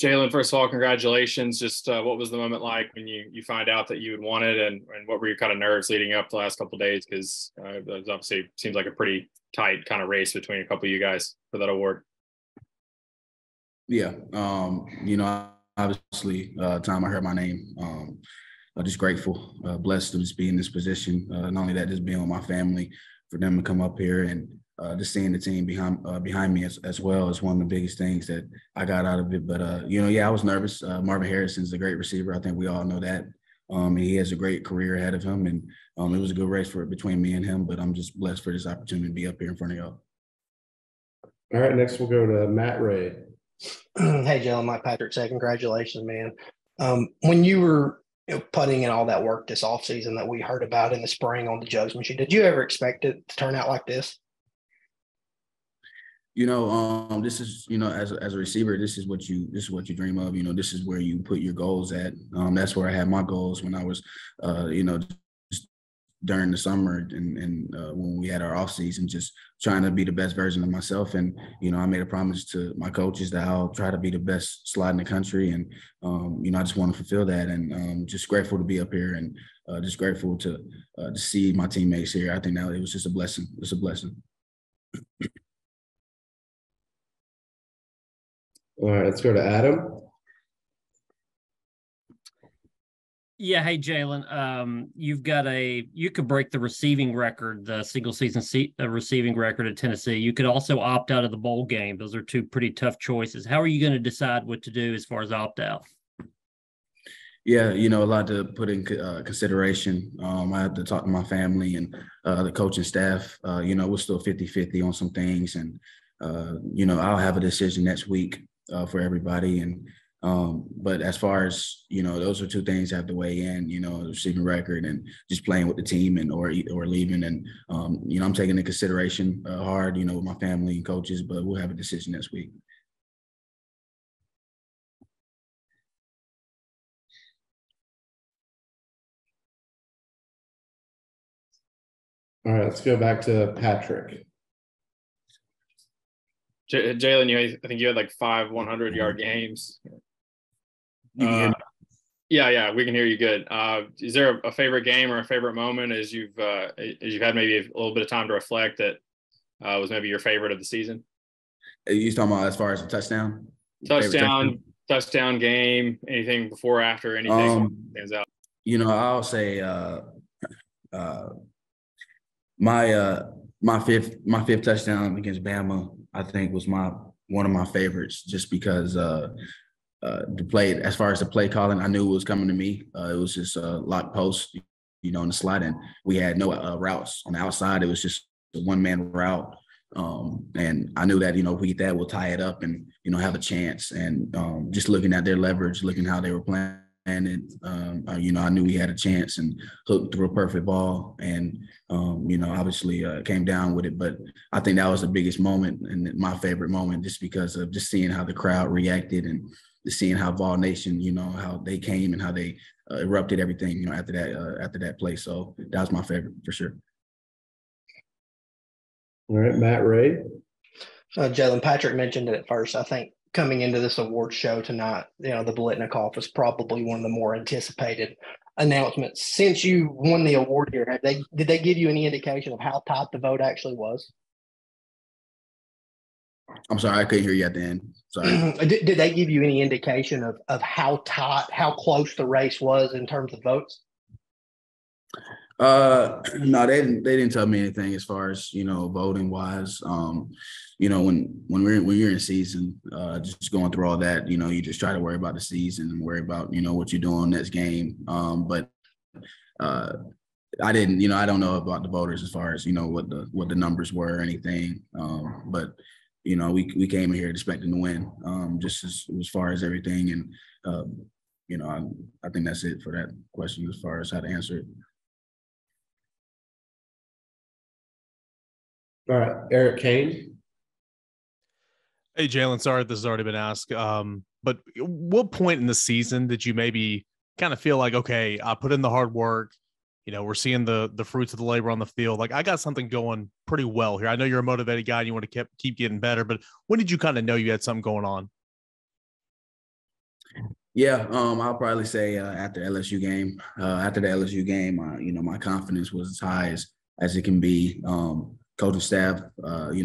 Jalin, first of all, congratulations. Just what was the moment like when you find out that you had won it, and what were your kind of nerves leading up the last couple of days? Because it obviously seems like a pretty tight kind of race between a couple of you guys for that award. Yeah, obviously, time I heard my name, I'm just grateful, blessed to just be in this position. Not only that, just being with my family, for them to come up here and just seeing the team behind me as well is one of the biggest things that I got out of it. But I was nervous. Marvin Harrison's a great receiver. I think we all know that. And he has a great career ahead of him, and it was a good race between me and him. But I'm just blessed for this opportunity to be up here in front of y'all. All right, next we'll go to Matt Ray. Hey, Jalin, Mike Patrick said, congratulations, man. When you were putting in all that work this offseason that we heard about in the spring on the jugs machine, did you ever expect it to turn out like this? This is, as a receiver, this is what you dream of. This is where you put your goals at. That's where I had my goals when I was, just during the summer and when we had our off season, just trying to be the best version of myself. And, I made a promise to my coaches that I'll try to be the best slot in the country. And, I just want to fulfill that, and just grateful to be up here, and just grateful to see my teammates here. I think that it was just a blessing. It's a blessing. All right, let's go to Adam. Yeah, hey Jalin, you could break the receiving record, the single season receiving record at Tennessee. You could also opt out of the bowl game. Those are two pretty tough choices. How are you going to decide what to do as far as opt out? Yeah, a lot to put in consideration. I have to talk to my family and the coaching staff. We're still 50-50 on some things, and I'll have a decision next week for everybody. And but as far as those are two things I have to weigh in. The receiving record and just playing with the team, and or leaving. And I'm taking into consideration hard, with my family and coaches. But we'll have a decision next week. All right, let's go back to Patrick. Jalin, I think you had like 5 100-yard games. You can hear me? Yeah, we can hear you good. Is there a favorite game or a favorite moment as you've had maybe a little bit of time to reflect that was maybe your favorite of the season? Are you talking about as far as a touchdown? Touchdown game, anything before, after, anything stands out? I'll say my fifth touchdown against Bama, I think, was one of my favorites, just because the play, as far as the play calling, I knew it was coming to me. It was just a lock post, in the slot, and we had no routes on the outside. It was just a one-man route. And I knew that, if we get that, we'll tie it up and, have a chance. And just looking at their leverage, looking how they were playing, and I knew we had a chance, and hooked through a perfect ball, and obviously came down with it. But I think that was the biggest moment, and my favorite moment, just because of just seeing how the crowd reacted, and just seeing how Vol Nation, how they came and how they erupted everything, after that play. So that was my favorite for sure. All right, Matt Ray. Jalin, Patrick mentioned it at first. I think coming into this award show tonight, the Biletnikoff is probably one of the more anticipated announcements. Since you won the award here, did they give you any indication of how tight the vote actually was? I'm sorry, I couldn't hear you at the end. Sorry. Did they give you any indication of how tight, how close the race was in terms of votes? No, they didn't tell me anything as far as, voting wise. When you're in season, just going through all that, you just try to worry about the season and worry about, what you're doing next game. But I didn't, I don't know about the voters as far as, what the numbers were or anything. But we came in here expecting to win, just as far as everything. And, I think that's it for that question as far as how to answer it. All right, Eric Kane. Hey, Jalin, sorry if this has already been asked, but what point in the season did you maybe kind of feel like, okay, I put in the hard work, we're seeing the fruits of the labor on the field. Like, I got something going pretty well here. I know you're a motivated guy and you want to keep getting better, but when did you kind of know you had something going on? Yeah, I'll probably say after LSU game. After the LSU game, my confidence was as high as it can be. Coaching staff,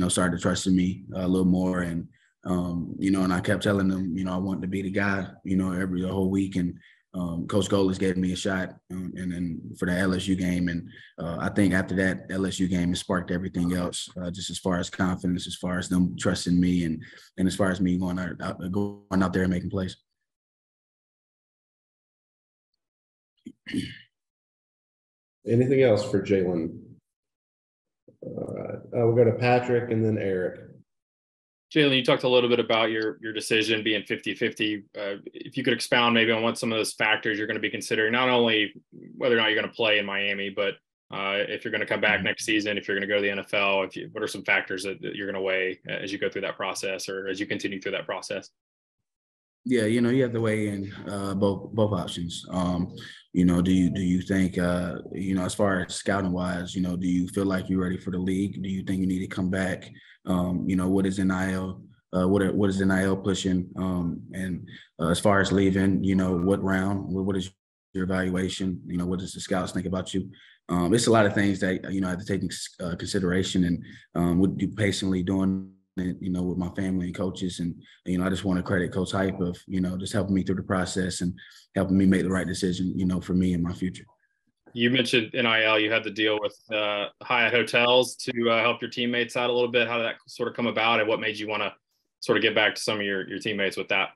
started trusting me a little more, and and I kept telling them, I wanted to be the guy, the whole week, and Coach Golis gave me a shot, and then for the LSU game, and I think after that LSU game, it sparked everything else, just as far as confidence, as far as them trusting me, and as far as me going out there and making plays. Anything else for Jalin? All right. We'll go to Patrick and then Eric. Jalin, you talked a little bit about your decision being 50-50. If you could expound maybe on what some of those factors you're going to be considering, not only whether or not you're going to play in Miami, but if you're going to come back next season, if you're going to go to the NFL, what are some factors that you're going to weigh as you go through that process or as you continue through that process? Yeah, you have to weigh in both options. Do you think as far as scouting wise, do you feel like you're ready for the league? Do you think you need to come back? What is NIL? What is NIL pushing? And as far as leaving, what round? What is your evaluation? What does the scouts think about you? It's a lot of things that I have to take into consideration, and would you patiently doing it, with my family and coaches. And, I just want to credit Coach Hype of, just helping me through the process and helping me make the right decision, for me and my future. You mentioned NIL, you had to deal with Hyatt hotels to help your teammates out a little bit. How did that sort of come about, and what made you want to sort of get back to some of your teammates with that?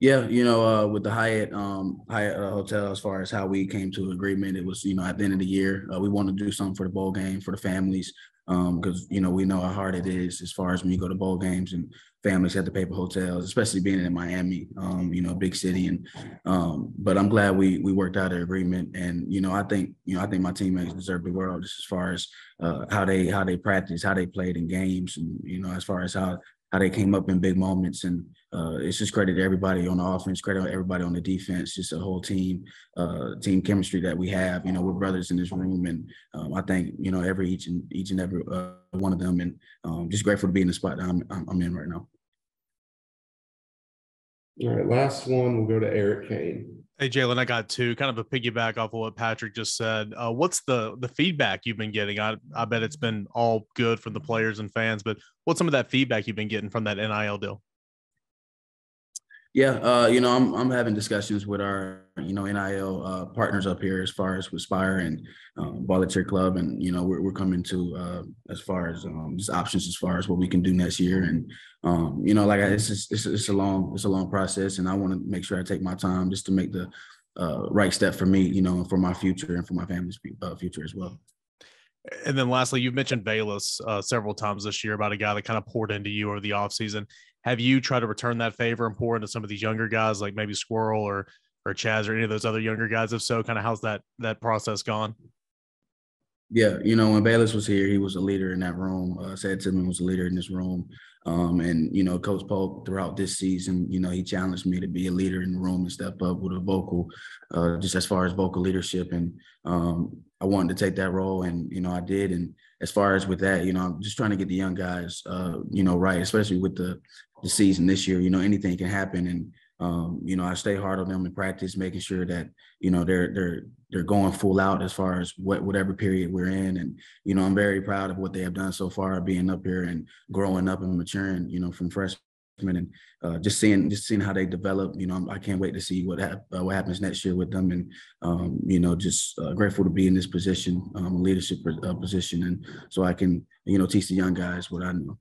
Yeah, with the Hyatt hotel, as far as how we came to agreement, it was, at the end of the year, we wanted to do something for the bowl game, for the families, because, we know how hard it is as far as when you go to bowl games and families have to pay for hotels, especially being in Miami, big city. And but I'm glad we worked out an agreement. And, I think my teammates deserve the world just as far as how they practice, how they played in games, and, as far as how they came up in big moments. And it's just credit to everybody on the offense, credit to everybody on the defense, just a whole team chemistry that we have. We're brothers in this room, and I think each and every one of them, and just grateful to be in the spot that I'm in right now. All right, last one, we'll go to Eric Kane. Hey, Jalin, I got two, kind of a piggyback off of what Patrick just said. What's the feedback you've been getting? I bet it's been all good from the players and fans, but what's some of that feedback you've been getting from that NIL deal? Yeah, I'm having discussions with our, NIL partners up here as far as with Spire and Volunteer Club, and we're coming to as far as just options as far as what we can do next year, and it's a long process, and I want to make sure I take my time just to make the right step for me, and for my future and for my family's future as well. And then lastly, you've mentioned Bayless several times this year about a guy that kind of poured into you over the offseason. Have you tried to return that favor and pour into some of these younger guys like maybe Squirrel or Chaz or any of those other younger guys? If so, kind of how's that process gone? Yeah, when Bayless was here, he was a leader in that room. Sad Tillman was a leader in this room. And, Coach Polk throughout this season, he challenged me to be a leader in the room and step up with a vocal, just as far as vocal leadership. And I wanted to take that role, and, I did. And as far as with that, I'm just trying to get the young guys, right, especially with the season this year. Anything can happen. And, I stay hard on them in practice, making sure that, they're going full out as far as whatever period we're in. And, I'm very proud of what they have done so far, being up here and growing up and maturing, from freshmen, and just seeing how they develop. I can't wait to see what happens next year with them. And, just grateful to be in this position, leadership position. And so I can, teach the young guys what I know.